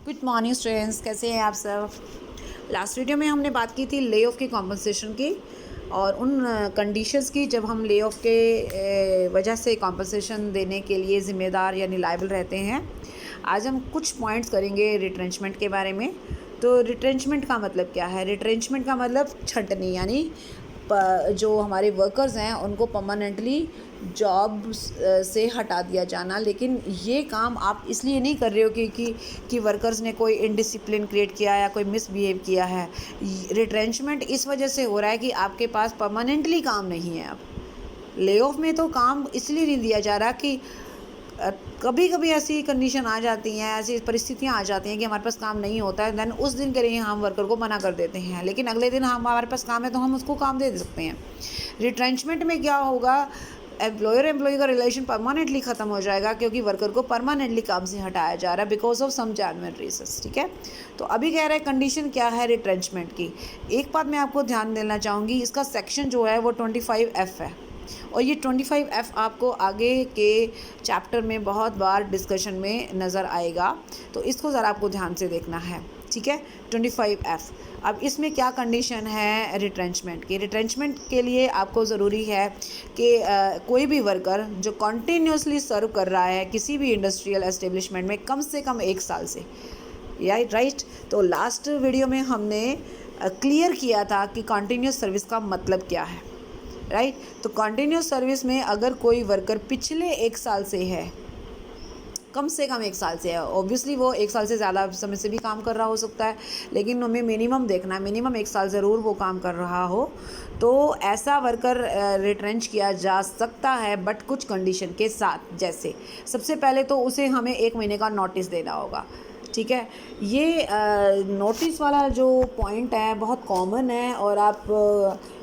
Good morning students, कैसे हैं आप सब। लास्ट वीडियो में हमने बात की थी ले ऑफ की कॉम्पनसेशन की और उन कंडीशंस की जब हम ले ऑफ के वजह से कॉम्पनसेशन देने के लिए ज़िम्मेदार यानी लायबल रहते हैं। आज हम कुछ पॉइंट्स करेंगे रिट्रेंचमेंट के बारे में। तो रिट्रेंचमेंट का मतलब क्या है? रिट्रेंचमेंट का मतलब छंटनी, यानी जो हमारे वर्कर्स हैं उनको परमानेंटली जॉब से हटा दिया जाना। लेकिन ये काम आप इसलिए नहीं कर रहे हो कि वर्कर्स ने कोई इनडिसिप्लिन क्रिएट किया या कोई मिसबिहेव किया है। रिट्रेंचमेंट इस वजह से हो रहा है कि आपके पास परमानेंटली काम नहीं है। अब ले ऑफ में तो काम इसलिए नहीं दिया जा रहा कि कभी कभी ऐसी कंडीशन आ जाती हैं, ऐसी परिस्थितियां आ जाती हैं कि हमारे पास काम नहीं होता है। देन उस दिन के लिए हम वर्कर को मना कर देते हैं, लेकिन अगले दिन हमारे पास काम है तो हम उसको काम दे सकते हैं। रिट्रेंचमेंट में क्या होगा? एम्प्लॉयर एम्प्लॉय का रिलेशन परमानेंटली ख़त्म हो जाएगा क्योंकि वर्कर को परमानेंटली काम से हटाया जा रहा है because of some genuine reasons. ठीक है, तो अभी कह रहे हैं कंडीशन क्या है रिट्रेंचमेंट की। एक बात मैं आपको ध्यान देना चाहूँगी, इसका सेक्शन जो है वो 25F है और ये 25F आपको आगे के चैप्टर में बहुत बार डिस्कशन में नज़र आएगा, तो इसको ज़रा आपको ध्यान से देखना है। ठीक है, 25F। अब इसमें क्या कंडीशन है रिट्रेंचमेंट की? रिट्रेंचमेंट के लिए आपको ज़रूरी है कि कोई भी वर्कर जो कॉन्टीन्यूसली सर्व कर रहा है किसी भी इंडस्ट्रियल एस्टेब्लिशमेंट में कम से कम 1 साल से, राइट। तो लास्ट वीडियो में हमने क्लियर किया था कि कॉन्टीन्यूस सर्विस का मतलब क्या है, राइट। तो कॉन्टीन्यूस सर्विस में अगर कोई वर्कर पिछले 1 साल से है, कम से कम 1 साल से है, ऑब्वियसली वो 1 साल से ज़्यादा समय से भी काम कर रहा हो सकता है, लेकिन हमें मिनिमम देखना है, मिनिमम 1 साल ज़रूर वो काम कर रहा हो, तो ऐसा वर्कर रिट्रेंच किया जा सकता है, बट कुछ कंडीशन के साथ। जैसे सबसे पहले तो उसे हमें 1 महीने का नोटिस देना होगा। ठीक है, ये नोटिस वाला जो पॉइंट है बहुत कॉमन है और आप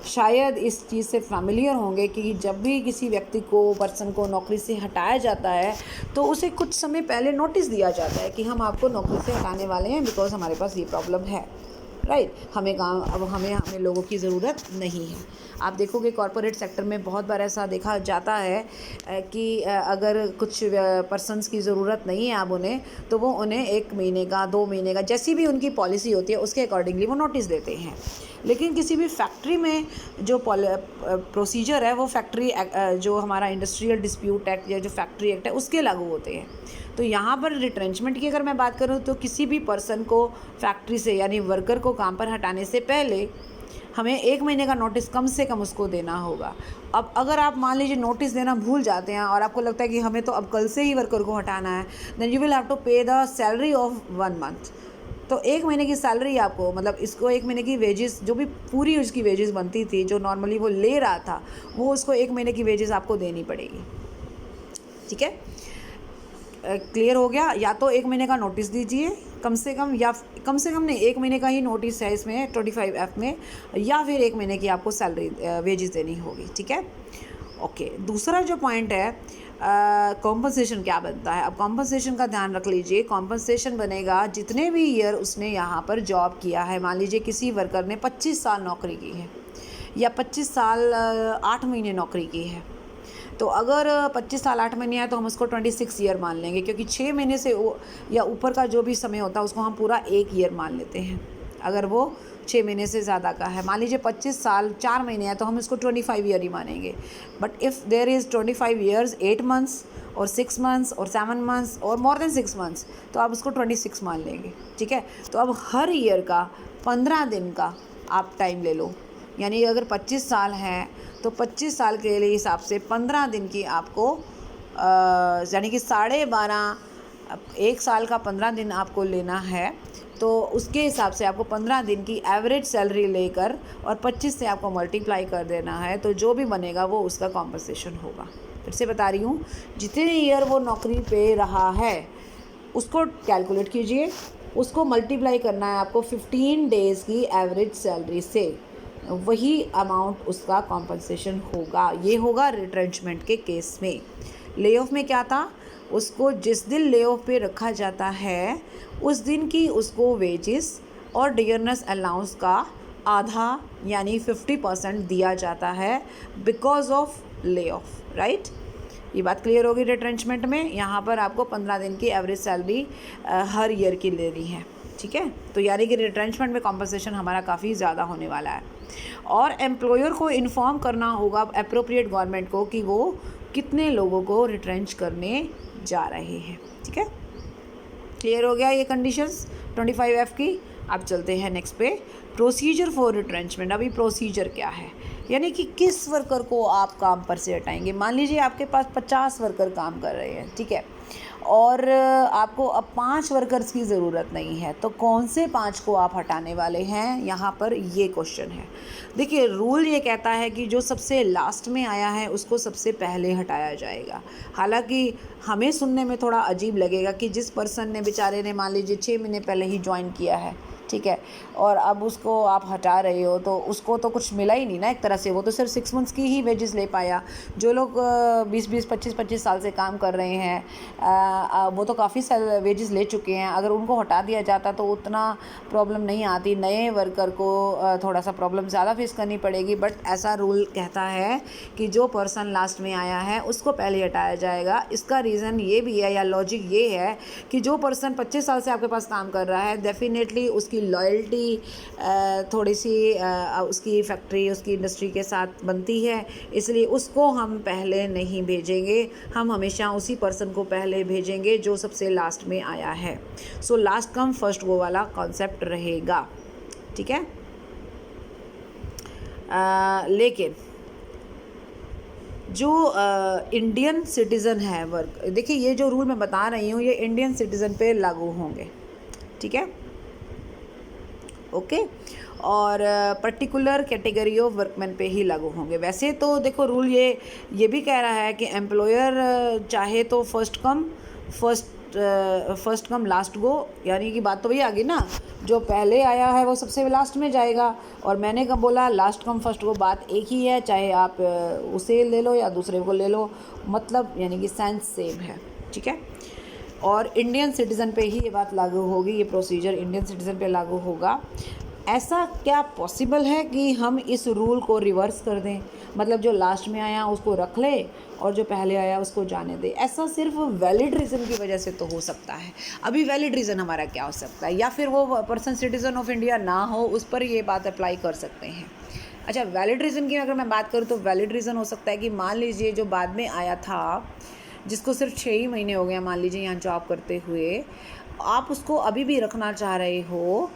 शायद इस चीज़ से फैमिलियर होंगे कि जब भी किसी व्यक्ति को, पर्सन को नौकरी से हटाया जाता है तो उसे कुछ समय पहले नोटिस दिया जाता है कि हम आपको नौकरी से हटाने वाले हैं बिकॉज हमारे पास ये प्रॉब्लम है, राइट। हमें काम, अब हमें लोगों की ज़रूरत नहीं है। आप देखोगे कॉरपोरेट सेक्टर में बहुत बार ऐसा देखा जाता है कि अगर कुछ पर्सन्स की ज़रूरत नहीं है अब उन्हें, तो वो उन्हें 1 महीने का, 2 महीने का, जैसी भी उनकी पॉलिसी होती है उसके अकॉर्डिंगली वो नोटिस देते हैं। लेकिन किसी भी फैक्ट्री में जो प्रोसीजर है वो फैक्ट्री जो हमारा इंडस्ट्रियल डिस्प्यूट एक्ट या जो फैक्ट्री एक्ट है उसके लागू होते हैं। तो यहाँ पर रिट्रेंचमेंट की अगर मैं बात करूँ तो किसी भी पर्सन को फैक्ट्री से, यानी वर्कर को काम पर हटाने से पहले हमें 1 महीने का नोटिस कम से कम उसको देना होगा। अब अगर आप मान लीजिए नोटिस देना भूल जाते हैं और आपको लगता है कि हमें तो अब कल से ही वर्कर को हटाना है, then you will have to pay the salary of 1 month. तो 1 महीने की सैलरी आपको, मतलब इसको 1 महीने की वेजेस, जो भी पूरी उसकी वेजेस बनती थी, जो नॉर्मली वो ले रहा था, वो उसको 1 महीने की वेजेस आपको देनी पड़ेगी। ठीक है, क्लियर हो गया? या तो 1 महीने का नोटिस दीजिए कम से कम, या कम से कम नहीं, 1 महीने का ही नोटिस है इसमें 25F में, या फिर 1 महीने की आपको सैलरी वेजेस देनी होगी। ठीक है, ओके। दूसरा जो पॉइंट है कॉम्पनसेशन क्या बनता है। अब कॉम्पनसेशन का ध्यान रख लीजिए। कॉम्पनसेशन बनेगा जितने भी ईयर उसने यहाँ पर जॉब किया है। मान लीजिए किसी वर्कर ने 25 साल नौकरी की है या 25 साल 8 महीने नौकरी की है, तो अगर 25 साल 8 महीने है तो हम उसको 26 ईयर मान लेंगे, क्योंकि 6 महीने से या ऊपर का जो भी समय होता है उसको हम पूरा 1 ईयर मान लेते हैं अगर वो 6 महीने से ज़्यादा का है। मान लीजिए 25 साल 4 महीने है तो हम इसको 25 ईयर ही मानेंगे। But if there is 25 years 8 months और 6 मंथ्स और 7 मंथ्स और मोर देन 6 मंथ्स, तो आप उसको 26 मान लेंगे। ठीक है, तो अब हर ईयर का 15 दिन का आप टाइम ले लो, यानी अगर 25 साल हैं तो 25 साल के लिए हिसाब से 15 दिन की आपको, यानी कि 12.5, 1 साल का 15 दिन आपको लेना है, तो उसके हिसाब से आपको 15 दिन की एवरेज सैलरी लेकर और 25 से आपको मल्टीप्लाई कर देना है, तो जो भी बनेगा वो उसका कॉम्पनसेशन होगा। फिर से बता रही हूँ, जितने ईयर वो नौकरी पे रहा है उसको कैलकुलेट कीजिए, उसको मल्टीप्लाई करना है आपको 15 डेज़ की एवरेज सैलरी से, वही अमाउंट उसका कॉम्पनसेशन होगा। ये होगा रिट्रेंचमेंट के केस में। ले ऑफ में क्या था? उसको जिस दिन ले ऑफ पे रखा जाता है उस दिन की उसको वेजेस और डियरनेस अलाउंस का आधा यानी 50% दिया जाता है because of lay off, right. ये बात क्लियर होगी। रिट्रेंचमेंट में यहाँ पर आपको 15 दिन की एवरेज सैलरी हर ईयर की लेनी है, ठीक है। तो यानी कि रिट्रेंचमेंट में कॉम्पनसेशन हमारा काफ़ी ज़्यादा होने वाला है। और एम्प्लॉयर को इन्फॉर्म करना होगा अप्रोप्रिएट गवर्नमेंट को कि वो कितने लोगों को रिट्रेंच करने जा रहे हैं, ठीक है। क्लियर हो गया ये कंडीशंस 25F की। अब चलते हैं नेक्स्ट पे, प्रोसीजर फॉर रिट्रेंचमेंट। अभी प्रोसीजर क्या है, यानी कि किस वर्कर को आप काम पर से हटाएंगे। मान लीजिए आपके पास 50 वर्कर काम कर रहे हैं, ठीक है, और आपको अब 5 वर्कर्स की ज़रूरत नहीं है, तो कौन से 5 को आप हटाने वाले हैं, यहाँ पर ये क्वेश्चन है। देखिए रूल ये कहता है कि जो सबसे लास्ट में आया है उसको सबसे पहले हटाया जाएगा। हालांकि हमें सुनने में थोड़ा अजीब लगेगा कि जिस पर्सन ने बेचारे ने मान लीजिए 6 महीने पहले ही ज्वाइन किया है, ठीक है, और अब उसको आप हटा रहे हो, तो उसको तो कुछ मिला ही नहीं ना एक तरह से, वो तो सिर्फ 6 मंथ्स की ही वेजेस ले पाया। जो लोग 20-20, 25-25 साल से काम कर रहे हैं वो तो काफ़ी साल वेजेस ले चुके हैं। अगर उनको हटा दिया जाता तो उतना प्रॉब्लम नहीं आती, नए वर्कर को थोड़ा सा प्रॉब्लम ज़्यादा फेस करनी पड़ेगी। बट ऐसा रूल कहता है कि जो पर्सन लास्ट में आया है उसको पहले हटाया जाएगा। इसका रीज़न ये भी है या लॉजिक ये है कि जो पर्सन 25 साल से आपके पास काम कर रहा है, डेफिनेटली उसकी लॉयल्टी थोड़ी सी उसकी फैक्ट्री, उसकी इंडस्ट्री के साथ बनती है, इसलिए उसको हम पहले नहीं भेजेंगे। हम हमेशा उसी पर्सन को पहले भेजेंगे जो सबसे लास्ट में आया है। So last come first go वाला कॉन्सेप्ट रहेगा, ठीक है। लेकिन जो इंडियन सिटीज़न है वर्क, देखिए ये जो रूल मैं बता रही हूँ ये इंडियन सिटीज़न पे लागू होंगे, ठीक है, ओके। और पर्टिकुलर कैटेगरी ऑफ वर्कमैन पे ही लागू होंगे। वैसे तो देखो रूल ये भी कह रहा है कि एम्प्लॉयर चाहे तो फर्स्ट कम लास्ट गो, यानी कि बात तो वही आ गई ना, जो पहले आया है वो सबसे लास्ट में जाएगा। और मैंने कब बोला लास्ट कम फर्स्ट गो, बात एक ही है, चाहे आप उसे ले लो या दूसरे को ले लो, मतलब यानी कि सेंस सेम है, ठीक है। और इंडियन सिटीज़न पे ही ये बात लागू होगी, ये प्रोसीजर इंडियन सिटीज़न पे लागू होगा। ऐसा क्या पॉसिबल है कि हम इस रूल को रिवर्स कर दें, मतलब जो लास्ट में आया उसको रख ले और जो पहले आया उसको जाने दे? ऐसा सिर्फ वैलिड रीज़न की वजह से तो हो सकता है। अभी वैलिड रीज़न हमारा क्या हो सकता है, या फिर वो पर्सन सिटीज़न ऑफ इंडिया ना हो, उस पर ये बात अप्लाई कर सकते हैं। अच्छा, वैलिड रीज़न की अगर मैं बात करूँ तो वैलिड रीज़न हो सकता है कि मान लीजिए जो बाद में आया था, जिसको सिर्फ 6 ही महीने हो गए मान लीजिए यहाँ जॉब करते हुए, आप उसको अभी भी रखना चाह रहे हो,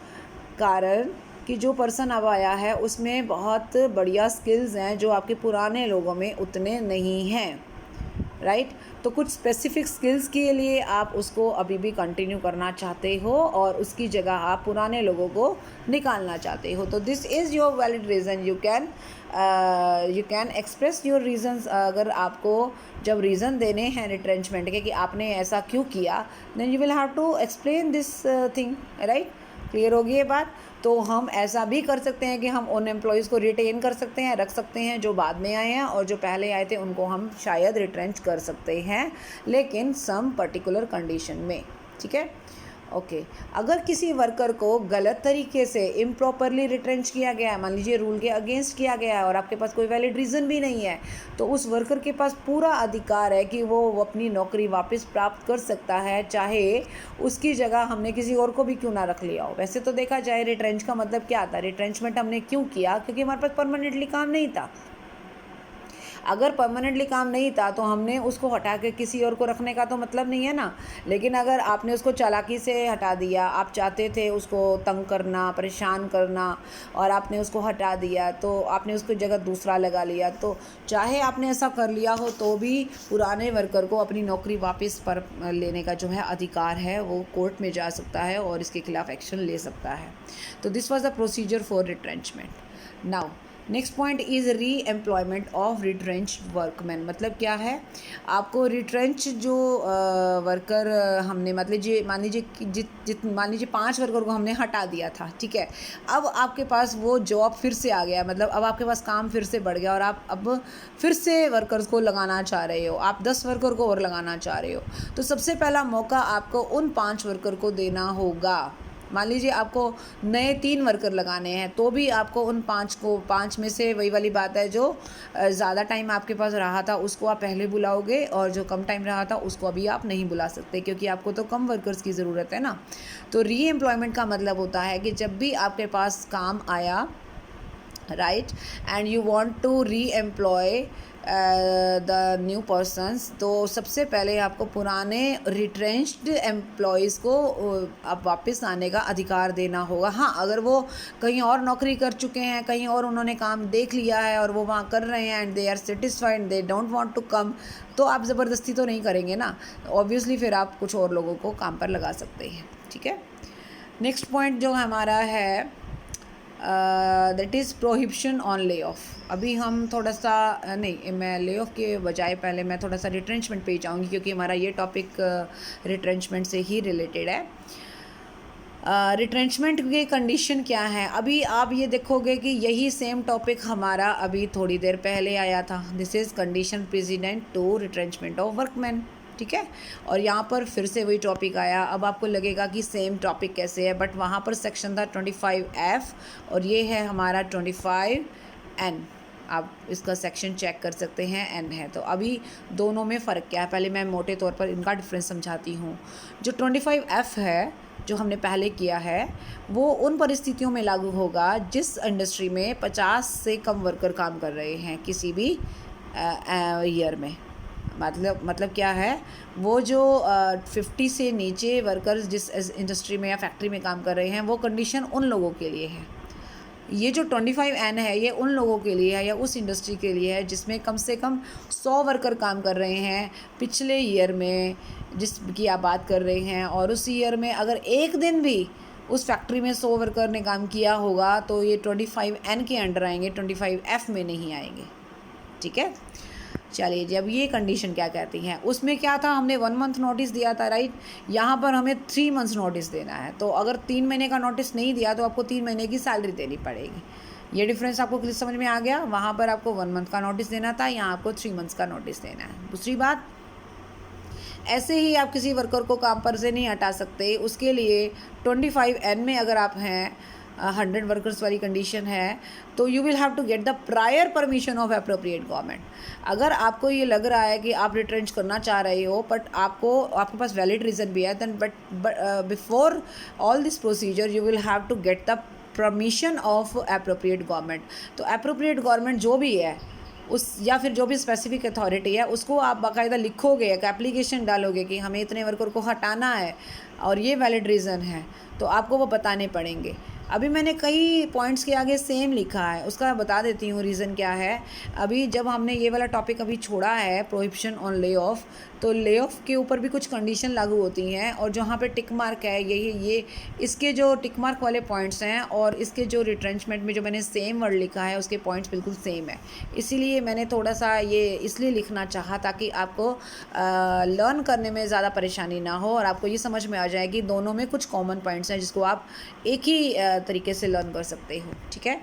कारण कि जो पर्सन अब आया है उसमें बहुत बढ़िया स्किल्स हैं जो आपके पुराने लोगों में उतने नहीं हैं, राइट। तो कुछ स्पेसिफिक स्किल्स के लिए आप उसको अभी भी कंटिन्यू करना चाहते हो और उसकी जगह आप पुराने लोगों को निकालना चाहते हो। तो this is your valid reason, you can express your reasons. अगर आपको जब रीज़न देने हैं रिट्रेंचमेंट के कि आपने ऐसा क्यों किया, then you will have to explain this thing, right. Clear होगी ये बात। तो हम ऐसा भी कर सकते हैं कि हम उन एम्प्लॉयज़ को रिटेन कर सकते हैं, रख सकते हैं जो बाद में आए हैं, और जो पहले आए थे उनको हम शायद रिट्रेंच कर सकते हैं, लेकिन सम पर्टिकुलर कंडीशन में, ठीक है, ओके। अगर किसी वर्कर को गलत तरीके से इम्प्रॉपरली रिट्रेंच किया गया है, मान लीजिए रूल के अगेंस्ट किया गया है और आपके पास कोई वैलिड रीज़न भी नहीं है, तो उस वर्कर के पास पूरा अधिकार है कि वो अपनी नौकरी वापस प्राप्त कर सकता है, चाहे उसकी जगह हमने किसी और को भी क्यों ना रख लिया हो। वैसे तो देखा जाए रिट्रेंच का मतलब क्या आता है, रिट्रेंचमेंट हमने क्यों किया, क्योंकि हमारे पास परमानेंटली काम नहीं था। अगर परमानेंटली काम नहीं था तो हमने उसको हटा के किसी और को रखने का तो मतलब नहीं है ना। लेकिन अगर आपने उसको चालाकी से हटा दिया, आप चाहते थे उसको तंग करना, परेशान करना, और आपने उसको हटा दिया, तो आपने उसको जगह दूसरा लगा लिया, तो चाहे आपने ऐसा कर लिया हो तो भी पुराने वर्कर को अपनी नौकरी वापस पर लेने का जो है अधिकार है, वो कोर्ट में जा सकता है और इसके खिलाफ एक्शन ले सकता है। तो this was the procedure for retrenchment. Now next point is री एम्प्लॉयमेंट ऑफ रिट्रेंच वर्कमैन। मतलब क्या है, आपको रिट्रेंच जो वर्कर हमने मान लीजिए 5 वर्कर को हमने हटा दिया था, ठीक है, अब आपके पास वो जॉब फिर से आ गया, मतलब अब आपके पास काम फिर से बढ़ गया और आप अब फिर से वर्कर्स को लगाना चाह रहे हो, आप 10 वर्कर को और लगाना चाह रहे हो। तो सबसे पहला मौका आपको उन 5 वर्कर को देना होगा, मान लीजिए आपको नए 3 वर्कर लगाने हैं, तो भी आपको उन 5 में से वही वाली बात है, जो ज़्यादा टाइम आपके पास रहा था उसको आप पहले बुलाओगे, और जो कम टाइम रहा था उसको अभी आप नहीं बुला सकते, क्योंकि आपको तो कम वर्कर्स की ज़रूरत है ना। तो रीएम्प्लॉयमेंट का मतलब होता है कि जब भी आपके पास काम आया, right, and you want to reemploy the new persons, तो सबसे पहले आपको पुराने रिट्रेंच्ड एम्प्लॉयज़ को आप वापस आने का अधिकार देना होगा। हाँ, अगर वो कहीं और नौकरी कर चुके हैं, कहीं और उन्होंने काम देख लिया है और वो वहाँ कर रहे हैं and they are satisfied, they don't want to come, तो आप ज़बरदस्ती तो नहीं करेंगे ना, ऑब्वियसली फिर आप कुछ और लोगों को काम पर लगा सकते हैं। ठीक है, नेक्स्ट पॉइंट जो हमारा है that is prohibition on lay off. अभी हम थोड़ा सा नहीं, मैं ले ऑफ के बजाय पहले मैं थोड़ा सा रिट्रेंचमेंट पे जाऊंगी, क्योंकि हमारा ये टॉपिक रिट्रेंचमेंट से ही रिलेटेड है। रिट्रेंचमेंट की कंडीशन क्या है, अभी आप ये देखोगे कि यही सेम टॉपिक हमारा अभी थोड़ी देर पहले आया था। This is condition precedent to retrenchment of workman. ठीक है, और यहाँ पर फिर से वही टॉपिक आया। अब आपको लगेगा कि सेम टॉपिक कैसे है, बट वहाँ पर सेक्शन था 25F और ये है हमारा 25N। आप इसका सेक्शन चेक कर सकते हैं, N है। तो अभी दोनों में फ़र्क क्या है, पहले मैं मोटे तौर पर इनका डिफरेंस समझाती हूँ। जो 25F है, जो हमने पहले किया है, वो उन परिस्थितियों में लागू होगा जिस इंडस्ट्री में 50 से कम वर्कर काम कर रहे हैं किसी भी ईयर में। मतलब क्या है, वो जो 50 से नीचे वर्कर्स जिस इंडस्ट्री में या फैक्ट्री में काम कर रहे हैं, वो कंडीशन उन लोगों के लिए है। ये जो 25N है, ये उन लोगों के लिए है या उस इंडस्ट्री के लिए है जिसमें कम से कम 100 वर्कर काम कर रहे हैं पिछले ईयर में जिसकी आप बात कर रहे हैं, और उस ईयर में अगर एक दिन भी उस फैक्ट्री में 100 वर्कर ने काम किया होगा तो ये 25N के अंडर आएंगे, 25F में नहीं आएंगे। ठीक है, चलिए जी, अब ये कंडीशन क्या कहती हैं। उसमें क्या था, हमने 1 मंथ नोटिस दिया था, राइट। यहाँ पर हमें 3 मंथ्स नोटिस देना है। तो अगर 3 महीने का नोटिस नहीं दिया तो आपको 3 महीने की सैलरी देनी पड़ेगी। ये डिफरेंस आपको क्लियर समझ में आ गया। वहाँ पर आपको 1 मंथ का नोटिस देना था, यहाँ आपको 3 मंथ्स का नोटिस देना है। दूसरी बात, ऐसे ही आप किसी वर्कर को काम पर से नहीं हटा सकते। उसके लिए 25N में अगर आप हैं, 100 वर्कर्स वाली कंडीशन है, तो you will have to get the prior permission of appropriate government. अगर आपको ये लग रहा है कि आप रिट्रेंच करना चाह रहे हो, बट आपके पास वैलिड रीज़न भी है, then but before all this procedure you will have to get the permission of appropriate government. तो एप्रोप्रिएट गवर्नमेंट जो भी है उस, या फिर जो भी स्पेसिफिक अथॉरिटी है, उसको आप बाकायदा लिखोगे, एक एप्लीकेशन डालोगे कि हमें इतने वर्कर को हटाना है और ये वैलिड रीज़न है, तो आपको वो बताने पड़ेंगे। अभी मैंने कई पॉइंट्स के आगे सेम लिखा है, उसका बता देती हूँ रीज़न क्या है। अभी जब हमने ये वाला टॉपिक अभी छोड़ा है प्रोहिबिशन ऑन ले ऑफ, तो ले ऑफ के ऊपर भी कुछ कंडीशन लागू होती हैं, और जहाँ पे टिक मार्क है ये इसके जो टिक मार्क वाले पॉइंट्स हैं और इसके जो रिट्रेंचमेंट में जो मैंने सेम वर्ड लिखा है उसके पॉइंट्स बिल्कुल सेम है। इसीलिए मैंने थोड़ा सा ये इसलिए लिखना चाहा ताकि आपको लर्न करने में ज़्यादा परेशानी ना हो और आपको ये समझ में आ जाए कि दोनों में कुछ कॉमन पॉइंट्स हैं जिसको आप एक ही तरीके से लर्न कर सकते हो। ठीक है,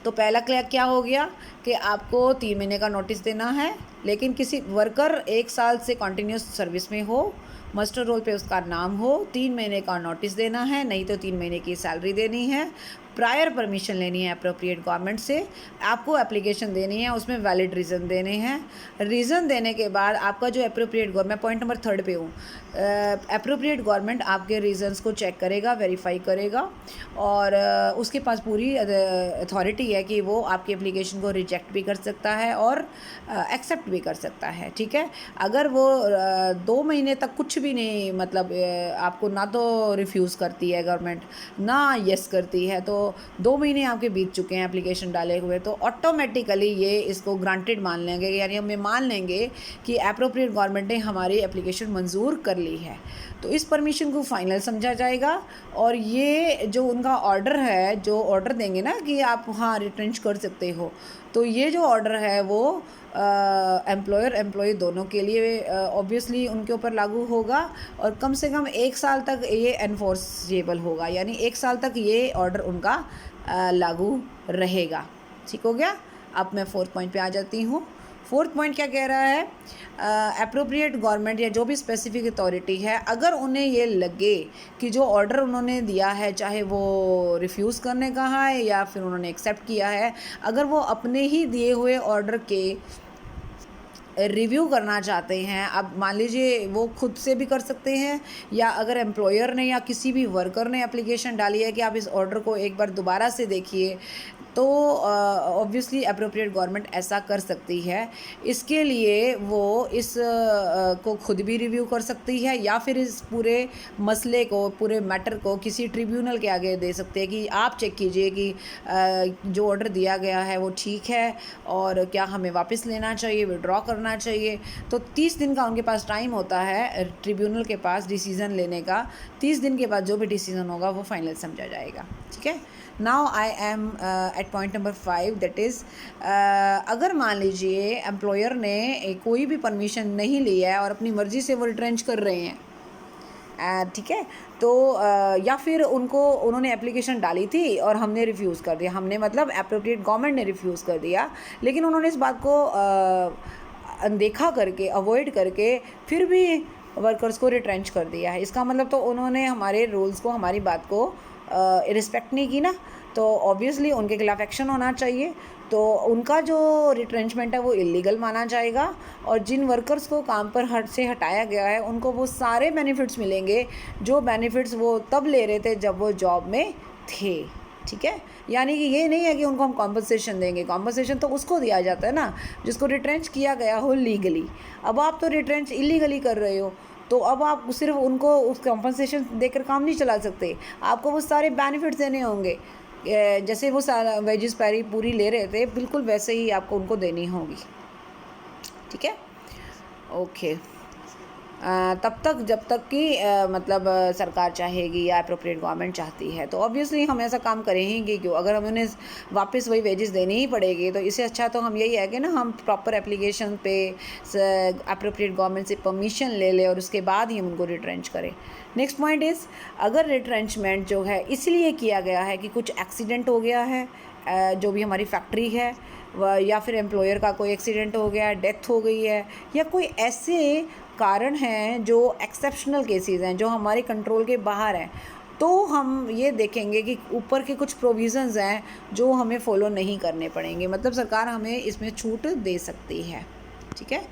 तो पहला क्या हो गया कि आपको 3 महीने का नोटिस देना है, लेकिन किसी वर्कर 1 साल से कंटिन्यूस सर्विस में हो, मास्टर रोल पे उसका नाम हो, 3 महीने का नोटिस देना है, नहीं तो 3 महीने की सैलरी देनी है, प्रायर परमिशन लेनी है अप्रोप्रिएट गवर्नमेंट से, आपको एप्लीकेशन देनी है, उसमें वैलिड रीज़न देने हैं। रीज़न देने के बाद आपका जो अप्रोप्रिएट गवर्नमेंट, पॉइंट नंबर 3 पे हूँ, अप्रोप्रिएट गवर्नमेंट आपके रीज़न्स को चेक करेगा, वेरीफाई करेगा, और उसके पास पूरी अथॉरिटी है कि वो आपकी एप्लीकेशन को रिजेक्ट भी कर सकता है और एक्सेप्ट भी कर सकता है। ठीक है, अगर वो 2 महीने तक कुछ भी नहीं, मतलब आपको ना तो रिफ्यूज़ करती है गवर्नमेंट, ना येस करती है, तो 2 महीने आपके बीत चुके हैं एप्लीकेशन डाले हुए, तो ऑटोमेटिकली ये इसको ग्रांटेड मान लेंगे, यानी हमें मान लेंगे कि एप्रोप्रिएट गवर्नमेंट ने हमारी एप्लीकेशन मंजूर कर ली है। तो इस परमिशन को फाइनल समझा जाएगा, और ये जो उनका ऑर्डर है, जो ऑर्डर देंगे ना कि आप हाँ रिट्रेंच कर सकते हो, तो ये जो ऑर्डर है वो एम्प्लॉयर एम्प्लॉई दोनों के लिए ऑब्वियसली उनके ऊपर लागू होगा, और कम से कम 1 साल तक ये एनफोर्सेबल होगा, यानी 1 साल तक ये ऑर्डर उनका लागू रहेगा। ठीक हो गया। अब मैं 4th पॉइंट पे आ जाती हूँ। फोर्थ पॉइंट क्या कह रहा है, अप्रोप्रिएट गवर्नमेंट या जो भी स्पेसिफिक अथॉरिटी है, अगर उन्हें ये लगे कि जो ऑर्डर उन्होंने दिया है, चाहे वो रिफ्यूज़ करने का है या फिर उन्होंने एक्सेप्ट किया है, अगर वो अपने ही दिए हुए ऑर्डर के रिव्यू करना चाहते हैं, अब मान लीजिए वो खुद से भी कर सकते हैं, या अगर एम्प्लॉयर ने या किसी भी वर्कर ने एप्लीकेशन डाली है कि आप इस ऑर्डर को एक बार दोबारा से देखिए, तो ऑब्वियसली अप्रोप्रिएट गवर्नमेंट ऐसा कर सकती है। इसके लिए वो इस को खुद भी रिव्यू कर सकती है या फिर इस पूरे मसले को, पूरे मैटर को किसी ट्रिब्यूनल के आगे दे सकते हैं कि आप चेक कीजिए कि जो ऑर्डर दिया गया है वो ठीक है और क्या हमें वापस लेना चाहिए, विड्रॉ करना चाहिए। तो 30 दिन का उनके पास टाइम होता है ट्रिब्यूनल के पास डिसीज़न लेने का। 30 दिन के बाद जो भी डिसीज़न होगा वो फाइनल समझा जाएगा। ठीक है। Now I am at point number 5, that is अगर मान लीजिए एम्प्लॉयर ने कोई भी परमिशन नहीं लिया है और अपनी मर्ज़ी से वो रिट्रेंच कर रहे हैं, ठीक है, तो या फिर उन्होंने एप्लीकेशन डाली थी और हमने रिफ्यूज़ कर दिया, हमने मतलब एप्रोप्रिएट गवर्नमेंट ने रिफ्यूज़ कर दिया, लेकिन उन्होंने इस बात को अनदेखा करके, अवॉइड करके फिर भी वर्कर्स को रिट्रेंच कर दिया है। इसका मतलब तो उन्होंने हमारे रूल्स को, हमारी बात को रिस्पेक्ट नहीं की ना, तो ऑब्वियसली उनके खिलाफ एक्शन होना चाहिए। तो उनका जो रिट्रेंचमेंट है वो इलीगल माना जाएगा और जिन वर्कर्स को काम पर हटाया गया है उनको वो सारे बेनिफिट्स मिलेंगे जो बेनिफिट्स वो तब ले रहे थे जब वो जॉब में थे। ठीक है, यानी कि ये नहीं है कि उनको हम कॉम्पनसेशन देंगे, कॉम्पनसेशन तो उसको दिया जाता है ना जिसको रिट्रेंच किया गया हो लीगली। अब आप तो रिट्रेंच इलीगली कर रहे हो, तो अब आप सिर्फ उनको उस कॉम्पनसेशन देकर काम नहीं चला सकते, आपको वो सारे बेनिफिट्स देने होंगे। जैसे वो सारा वेजेस पूरी ले रहे थे, बिल्कुल वैसे ही आपको उनको देनी होगी। ठीक है, ओके। तब तक जब तक कि मतलब सरकार चाहेगी या अप्रोप्रिएट गवर्नमेंट चाहती है, तो ऑब्वियसली हम ऐसा काम करेंगे क्यों, अगर हम उन्हें वापस वही वेजेस देनी ही पड़ेगी तो इससे अच्छा तो हम यही है कि ना हम प्रॉपर एप्लीकेशन पे अप्रोप्रिएट गवर्नमेंट से परमिशन ले लें और उसके बाद ही हम उनको रिट्रेंच करें। नेक्स्ट पॉइंट इज़, अगर रिट्रेंचमेंट जो है इसलिए किया गया है कि कुछ एक्सीडेंट हो गया है, जो भी हमारी फैक्ट्री है या फिर एम्प्लॉयर का कोई एक्सीडेंट हो गया, डेथ हो गई है, या कोई ऐसे कारण हैं जो एक्सेप्शनल केसेस हैं जो हमारे कंट्रोल के बाहर हैं, तो हम ये देखेंगे कि ऊपर के कुछ प्रोविज़न्स हैं जो हमें फॉलो नहीं करने पड़ेंगे, मतलब सरकार हमें इसमें छूट दे सकती है। ठीक है,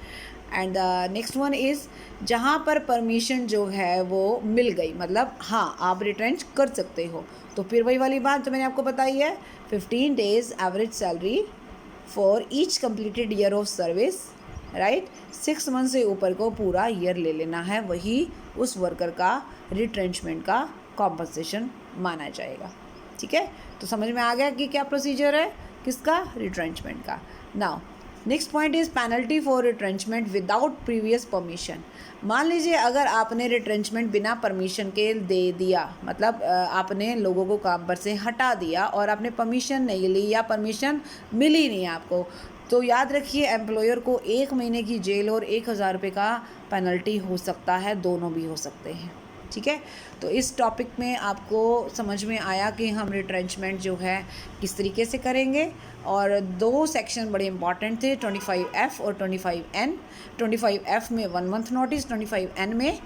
एंड नेक्स्ट वन इज़, जहाँ पर परमिशन जो है वो मिल गई, मतलब हाँ आप रिट्रेंच कर सकते हो, तो फिर वही वाली बात जो मैंने आपको बताई है, 15 days average salary for each completed year of service, right. 6 month से ऊपर को पूरा ईयर ले लेना है, वही उस वर्कर का रिट्रेंचमेंट का कॉम्पनसेशन माना जाएगा। ठीक है, तो समझ में आ गया कि क्या प्रोसीजर है किसका, रिट्रेंचमेंट का। Now next point is penalty for retrenchment without previous permission. मान लीजिए अगर आपने रिट्रेंचमेंट बिना परमिशन के दे दिया, मतलब आपने लोगों को काम पर से हटा दिया और आपने परमिशन नहीं ली या परमिशन मिली नहीं आपको, तो याद रखिए एम्प्लॉयर को 1 महीने की जेल और 1000 रुपये का पेनल्टी हो सकता है, दोनों भी हो सकते हैं। ठीक है, तो इस टॉपिक में आपको समझ में आया कि हम रिट्रेंचमेंट जो है किस तरीके से करेंगे, और 2 सेक्शन बड़े इंपॉर्टेंट थे, 25F और 25N। 25F में 1 month नोटिस, 25N में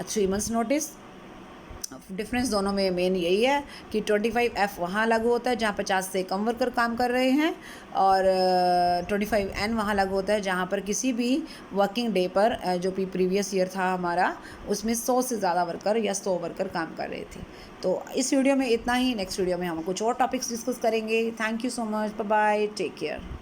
3 months नोटिस। डिफरेंस दोनों में मेन यही है कि 25F वहाँ लागू होता है जहाँ 50 से कम वर्कर काम कर रहे हैं, और 25N वहाँ लागू होता है जहाँ पर किसी भी वर्किंग डे पर जो भी प्रीवियस ईयर था हमारा, उसमें 100 से ज़्यादा वर्कर या 100 वर्कर काम कर रहे थे। तो इस वीडियो में इतना ही, नेक्स्ट वीडियो में हम कुछ और टॉपिक्स डिस्कस करेंगे। Thank you so much, bye bye, take care.